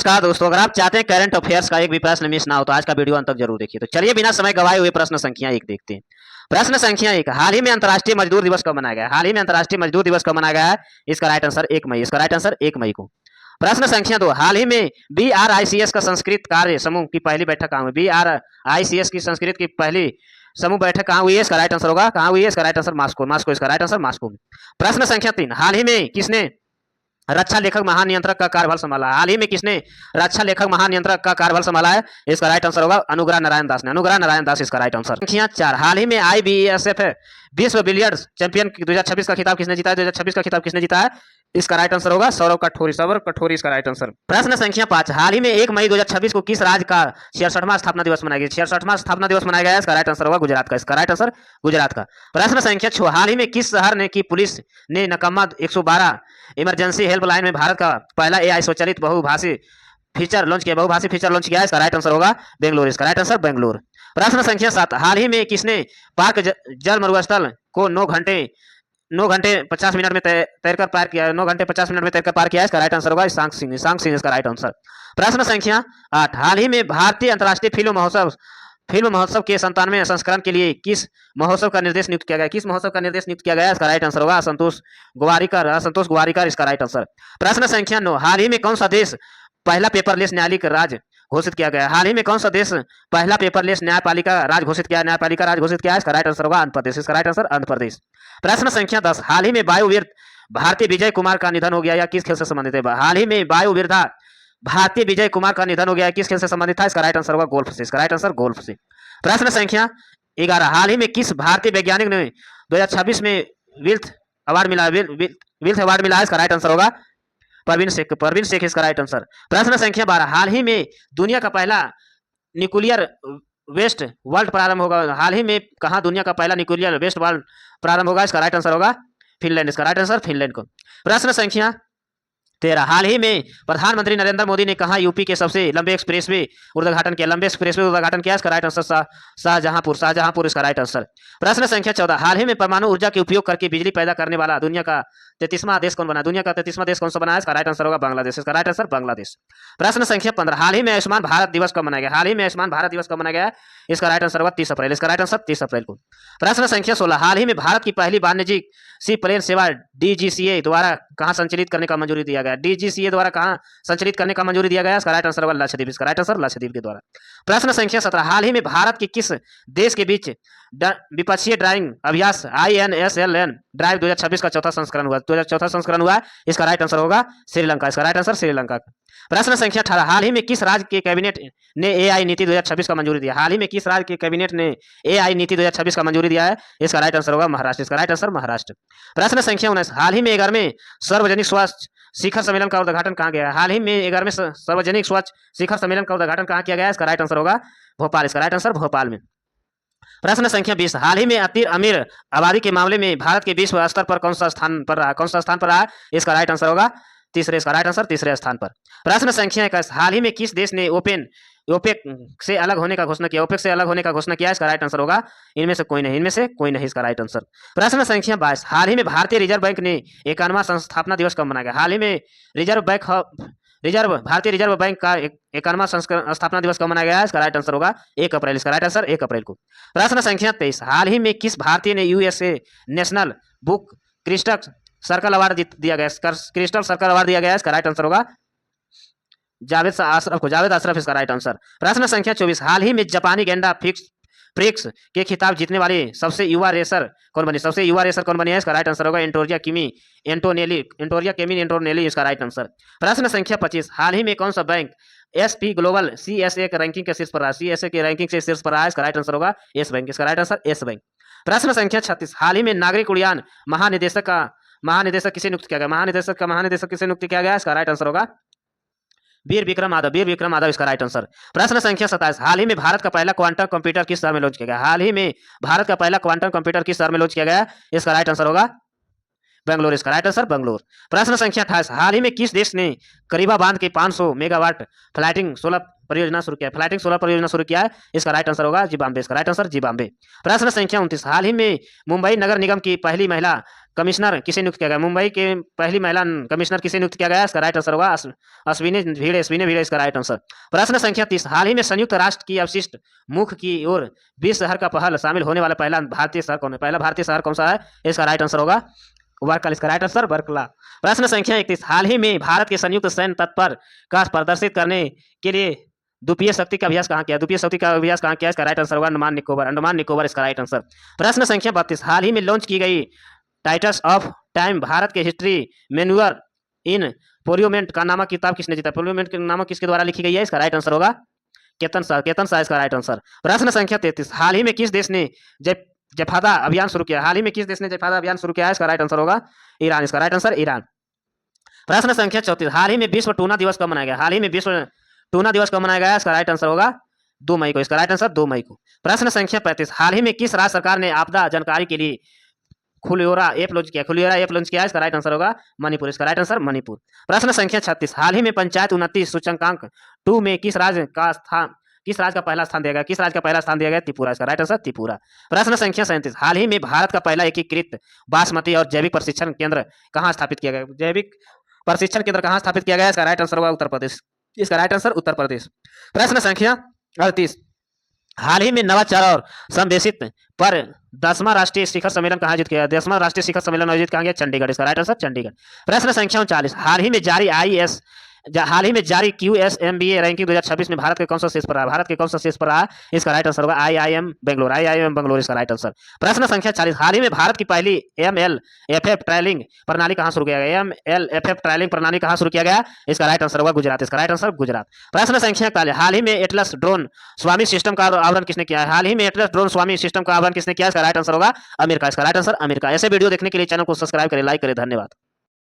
नमस्कार दोस्तों, अगर आप चाहते हैं करंट अफेयर्स का एक भी प्रश्न मिस ना हो तो आज का वीडियो अंत तक जरूर देखिए। तो चलिए बिना समय गवाए हुए प्रश्न संख्या 1 देखते हैं। प्रश्न संख्या 1, हाल ही में अंतर्राष्ट्रीय मजदूर दिवस कब मनाया गया? हाल ही में अंतर्राष्ट्रीय मजदूर दिवस कब मनाया गया है? इसका राइट आंसर 1 मई। इसका राइट आंसर 1 मई को। प्रश्न संख्या 2, हाल ही में BRICS का संस्कृत कार्य समूह की पहली बैठक कहाँ हुई? BRICS की संस्कृत की पहली समूह बैठक कहाँ हुई है? इसका राइट आंसर होगा कहाँ हुई है? इसका राइट आंसर मास्को। मास्को इसका राइट आंसर मास्को में। प्रश्न संख्या 3, हाल ही में किसने रक्षा लेखक महानियंत्रक का कार्यभार संभाला? हाल ही में किसने रक्षा लेखक महानियंत्रक का कार्यभार संभाला है? इसका राइट आंसर होगा अनुग्रह नारायण दास ने। अनुग्रह नारायण दास इसका राइट आंसर। संख्या 4, हाल ही में IBSF विश्व बिलियर्ड्स चैंपियन 2026 का खिताब किसने जीता है? 2026 का खिताब किसने जीता है? इसका राइट आंसर होगा सौरव कठोरी। सौरव कठोरी इसका राइट आंसर। प्रश्न संख्या 5, हाल ही में 1 मई 2026 को किस राज्य का 66वां स्थापना दिवस मनाया गया? 66वां स्थापना दिवस मनाया गया है। इसका राइट आंसर होगा गुजरात का। इसका राइट आंसर गुजरात का। प्रश्न संख्या 6, हाल ही में किस शहर ने की पुलिस ने नकम्मा 112 इमरजेंसी हेल्पलाइन में भारत का पहला AI स्वचालित बहुभाषी फीचर लॉन्च किया है? इसका राइट आंसर होगा बेंगलुरु। इसका राइट आंसर बेंगलुरु। प्रश्न संख्या 7, हाल ही में किसने पार्क जल मरुस्थल को 9 घंटे 50 मिनट में तैरकर पार किया? 9 घंटे 50 मिनट में तैरकर पार किया है? इसका राइट आंसर होगा ईशांक सिंह। ईशांक सिंह इसका राइट आंसर। प्रश्न संख्या 8, हाल ही में भारतीय अंतर्राष्ट्रीय फिल्म महोत्सव के 97वें संस्करण के लिए किस महोत्सव का निर्देश नियुक्त किया गया? किस महोत्सव का निर्देश नियुक्त किया गया? इसका राइट आंसर होगा असंतोष गुवारिकर इसका राइट आंसर। प्रश्न संख्या 9, हाल ही में कौन सा देश पहला पेपरलेस न्यायालयिक राज घोषित किया गया? हाल ही में कौन सा देश पहला पेपरलेस न्यायपालिका राज घोषित किया है? इसका राइट आंसर होगा आंध्र प्रदेश। इसका राइट आंसर आंध्र प्रदेश। प्रश्न संख्या 10, हाल ही में वायुवीर भारती विजय कुमार का निधन हो गया या किस खेल से संबंधित है? हाल ही में वायुवीरधा भारती विजय कुमार का निधन हो गया है, किस खेल से संबंधित था? इसका राइट आंसर होगा गोल्फ से। इसका राइट आंसर गोल्फ से। प्रश्न संख्या 11, हाल ही में किस भारतीय वैज्ञानिक ने 2026 में विल्थ अवार्ड मिला है? इसका राइट आंसर होगा परवीन शेख इसका राइट आंसर। प्रश्न संख्या 12, हाल ही में दुनिया का पहला न्यूक्लियर वेस्ट वर्ल्ड प्रारंभ होगा? हाल ही में कहा दुनिया का पहला न्यूक्लियर वेस्ट वर्ल्ड प्रारंभ होगा? इसका राइट आंसर होगा फिनलैंड। इसका राइट आंसर फिनलैंड को। प्रश्न संख्या 13, हाल ही में प्रधानमंत्री नरेंद्र मोदी ने कहा यूपी के सबसे लंबे एक्सप्रेसवे उद्घाटन किया? इसका राइट आंसर शाहजहांपुर इसका राइट आंसर। प्रश्न संख्या 14, हाल ही में परमाणु ऊर्जा के उपयोग करके बिजली पैदा करने वाला दुनिया का 33वां देश कौन बना? दुनिया का 33वां देश कौन सा बना है? इसका राइट आंसर होगा बांग्लादेश। इसका राइट आंसर बांग्लादेश। प्रश्न संख्या 15, हाल ही में आयुष्मान भारत दिवस कब मनाया गया? हाल ही में आयुष्मान भारत दिवस कब मनाया गया? इसका राइट आंसर होगा 30 अप्रैल। इसका राइट आंसर 30 अप्रैल को। प्रश्न संख्या 16, हाल ही में भारत की पहली वाणिज्यिक सी प्लेन सेवा DGCA द्वारा कहां संचालित करने का मंजूरी दिया गया? DGCA द्वारा कहां संचालित करने का मंजूरी दिया गया? इसका राइट आंसर होगा लक्षद्वीप। इसका राइट आंसर लक्षद्वीप के द्वारा। प्रश्न संख्या 17, हाल ही में भारत के किस देश के बीच विपक्षीय ड्राइविंग अभ्यास INSLN ड्राइव 2026 का चौथा संस्करण हुआ? इसका राइट आंसर होगा श्रीलंका। इसका राइट आंसर श्रीलंका। प्रश्न संख्या 18, हाल ही में किस राज्य के कैबिनेट ने AI नीति 2026 का मंजूरी दिया? हाल ही में किस राज्य के कैबिनेट ने AI नीति 2026 का मंजूरी दिया है? इसका राइट आंसर होगा महाराष्ट्र। इसका राइट आंसर महाराष्ट्र। प्रश्न संख्या 19, हाल ही में 11वें सार्वजनिक स्वास्थ्य शिखर सम्मेलन का उद्घाटन कहाँ गया? हाल ही में 11वें सार्वजनिक स्वच्छ शिखर सम्मेलन का उद्घाटन कहाँ किया गया? इसका राइट आंसर होगा भोपाल। इसका राइट आंसर भोपाल में। प्रश्न संख्या 20, हाल ही में अति अमीर आबादी के मामले में भारत के विश्व स्तर पर कौन सा स्थान पर रहा? इसका राइट आंसर होगा तीसरे। इसका राइट आंसर तीसरे स्थान पर। प्रश्न संख्या 21, हाल ही में किस देश ने ओपेक से अलग होने का घोषणा किया? इसका राइट आंसर होगा इनमें से कोई नहीं। इसका राइट आंसर। प्रश्न संख्या 22, हाल ही में भारतीय रिजर्व बैंक ने 51वां संस्थापना दिवस कब मनाया गया? हाल ही में भारतीय रिजर्व बैंक का 51वां स्थापना दिवस कब मनाया गया है? इसका राइट आंसर होगा 1 अप्रैल। इसका राइट आंसर 1 अप्रैल को। प्रश्न संख्या 23, हाल ही में किस भारतीय ने USA national book crystal circle award दिया गया? इसका राइट आंसर होगा जावेद अशरफ इसका राइट आंसर। प्रश्न संख्या 24, हाल ही में जापानी गेंडा प्रिक्स के खिताब जीतने वाली सबसे युवा रेसर कौन बनी है? इसका राइट आंसर होगा एंटोरिया केमी एंटोनेली इसका राइट आंसर। प्रश्न संख्या 25, हाल ही में कौन सा बैंक SP ग्लोबल CSA के रैंकिंग के शीर्ष पर रहा? CSA के रैंकिंग से शीर्ष पर रहा है? इसका राइट आंसर होगा येस बैंक। इसका राइट आंसर येस बैंक। प्रश्न संख्या 36, हाल ही में नागरिक उड्डयन महानिदेशक किसे नियुक्त किया गया? इसका राइट आंसर होगा वीर विक्रम यादव इसका राइट आंसर। प्रश्न संख्या 27, हाल ही में भारत का पहला क्वांटम कंप्यूटर किस शहर में लॉन्च किया गया? हाल ही में भारत का पहला क्वांटम कंप्यूटर किस शहर में लॉन्च किया गया? इसका राइट आंसर होगा बेंगलोर। इसका राइट आंसर बेंगलोर। प्रश्न संख्या 28, हाल ही में किस देश ने करीबा बांध के 500 मेगावाट फ्लाइटिंग सोलर परियोजना शुरू किया है? इसका राइट आंसर होगा जिम्बाब्वे। इसका राइट आंसर जिम्बाब्वे। प्रश्न संख्या 29, हाल ही में मुंबई नगर निगम की पहली महिला कमिश्नर किसे नियुक्त किया गया? मुंबई के पहली महिला कमिश्नर किसे नियुक्त किया गया? इसका राइट आंसर होगा अश्विनी भिड़े इसका राइट आंसर। प्रश्न संख्या 30, हाल ही में संयुक्त राष्ट्र की अवशिष्ट मुख की ओर 20 शहर का पहल शामिल होने वाला पहला भारतीय शहर कौन है? पहला भारतीय शहर कौन सा है? इसका राइट आंसर होगा वर्कला, इसका राइट आंसर वर्कला। प्रश्न संख्या 31, हाल ही में भारत के संयुक्त सैन्य तत्पर का प्रदर्शित करने के लिए द्वीपीय शक्ति का अभ्यास कहाँ किया? द्वीपीय शक्ति का अभ्यास कहाँ किया? इसका राइट आंसर होगा अंडमान निकोबार इसका राइट आंसर। प्रश्न संख्या 32, हाल ही में लॉन्च की गई टाइटल्स ऑफ टाइम भारत के हिस्ट्री मैनुअल इन पोलियोमेंट का नामक किताब किसने जीता? पोलियोमेंट के नामक किसके द्वारा लिखी गई है? इसका राइट आंसर होगा केतन शाह इसका राइट आंसर। प्रश्न संख्या 33, हाल ही में किस देश ने जफादा अभियान शुरू किया? हाल ही में किस देश ने जफादा अभियान शुरू किया है? इसका राइट आंसर होगा ईरान, इसका राइट आंसर ईरान। प्रश्न संख्या 34, हाल ही में विश्व टूना दिवस कब मनाया गया? हाल ही में विश्व टूना दिवस कब मनाया गया? इसका राइट आंसर होगा 2 मई को, इसका राइट आंसर 2 मई को। प्रश्न संख्या 35, हाल ही में किस राज्य सरकार ने आपदा जानकारी के लिए खुलियोरा ऐप लॉन्च किया? इसका राइट आंसर होगा मणिपुर, इसका राइट आंसर मणिपुर। प्रश्न संख्या 36, हाल ही में पंचायत उन्नति सूचकांक 2 में किस राज्य का पहला स्थान दिया गया? किस राज्य का पहला स्थान दिया गया? त्रिपुरा, इसका राइट आंसर त्रिपुरा। प्रश्न संख्या 37, हाल ही में भारत का पहला एकीकृत बासमती और जैविक प्रशिक्षण केंद्र कहाँ स्थापित किया गया? जैविक प्रशिक्षण केंद्र कहाँ स्थापित किया गया? इसका राइट आंसर होगा उत्तर प्रदेश, इसका राइट आंसर उत्तर प्रदेश। प्रश्न संख्या 38, हाल ही में नवाचार और संवेशित पर 10वां राष्ट्रीय शिखर सम्मेलन कहाँ आयोजित किया? 10वां राष्ट्रीय शिखर सम्मेलन आयोजित कहाँ गया? चंडीगढ़, इसका राइट आंसर चंडीगढ़। प्रश्न संख्या 39, हाल ही में जारी QSMBA रैंकिंग 2026 में भारत के कौन सा शीर्ष पर रहा? भारत के कौन सा शीर्ष पर रहा? इसका राइट आंसर होगा IIM बेंगलोर, इसका राइट आंसर। प्रश्न संख्या 40, हाल ही में भारत की पहली MLFF ट्रायलिंग प्रणाली कहाँ शुरू किया गया? MLFF ट्रायलिंग प्रणाली कहाँ शुरू किया गया? इसका राइट आंसर होगा गुजरात, इसका राइट आंसर गुजरात। प्रश्न संख्या 41, हाल ही में एटलस ड्रोन स्वामी सिस्टम का आवरण किसने किया है? हाल ही में एटलस ड्रोन स्वामी सिस्टम का आवरण किसने किया? इसका राइट आंसर होगा अमेरिका, इसका राइट आंसर अमेरिका। ऐसे वीडियो देखने के लिए चैनल को सब्सक्राइब करें, लाइक करें, धन्यवाद।